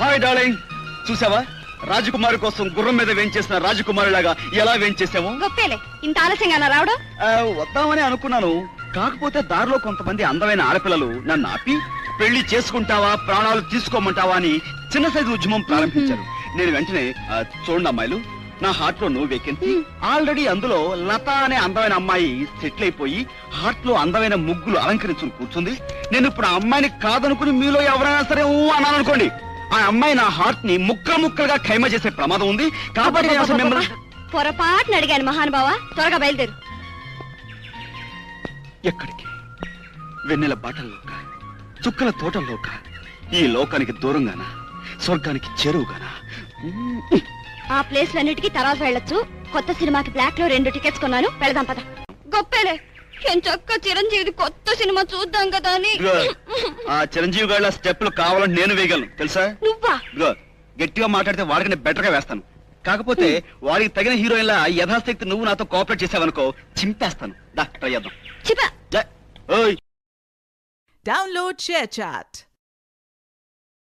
Hi darling, చూసావా రాజకుమారి కోసం గుర్రం మీద వేంచేసిన రాజకుమారిలాగా ఎలా వేంచేసాము? గొప్పేలే, ఇంత ఆలస్యంగా రావడం. వద్దామని అనుకున్నాను, కాకపోతే దారిలో కొంతమంది అందమైన ఆడపిల్లలు నన్ను ఆపి పెళ్లి చేసుకుంటావా ప్రాణాలు తీసుకోమంటావా అని చిన్న సైజు ఉద్యమం ప్రారంభించారు. నేను వెంటనే చూడండి అమ్మాయిలు, నా హార్ట్ లో నో వేకెన్సీ, ఆల్రెడీ అందులో లత అనే అందమైన అమ్మాయి సెటిల్ అయిపోయి హార్ట్ లో అందమైన ముగ్గులు అలంకరించుకుని కూర్చుంది. నేను ఇప్పుడు ఆ అమ్మాయిని కాదనుకుని మీలో ఎవరైనా సరే అన్నాను అనుకోండి, ఆ అమ్మాయి నా హార్ట్ ని ముక్కలు ముక్కలుగా ఖైమా చేసే ప్రమాదం ఉంది. కాబట్టి నేను అసలు మిమ్మల్ని పొరపాటున అడిగాను మహానుభావ, త్వరగా బయలుదేరు. ఎక్కడికి? వెన్నెల బాటల్లోక, చుక్కల తోటల్లోక, ఈ లోకానికి దూరంగానా స్వర్గానికి చేరువుగానా? ఆ ప్లేస్ అన్నిటికీ తర్వాత వెళ్ళొచ్చు. కొత్త సినిమాకి బ్లాక్ లో 2 టికెట్స్ కొన్నాను, వెళదాం పద. గొప్పేలే, చక్క చిరంజీవి కొత్త సినిమా చూద్దాం కదా అని. ఆ చిరంజీవి గాళ్ళ స్టెప్లు కావాలని నేను వేయగలను తెలుసా? నువ్వా? గట్టిగా మాట్లాడితే వాడికి నేను బెటర్ గా వేస్తాను. కాకపోతే వాడికి తగిన హీరోయిన్ల యథాశక్తి నువ్వు నాతో కోఆపరేట్ చేసావనుకో, చింపేస్తాను. దా ట్రై చేద్దాం. చిపా. ఓయ్ Download ShareChat.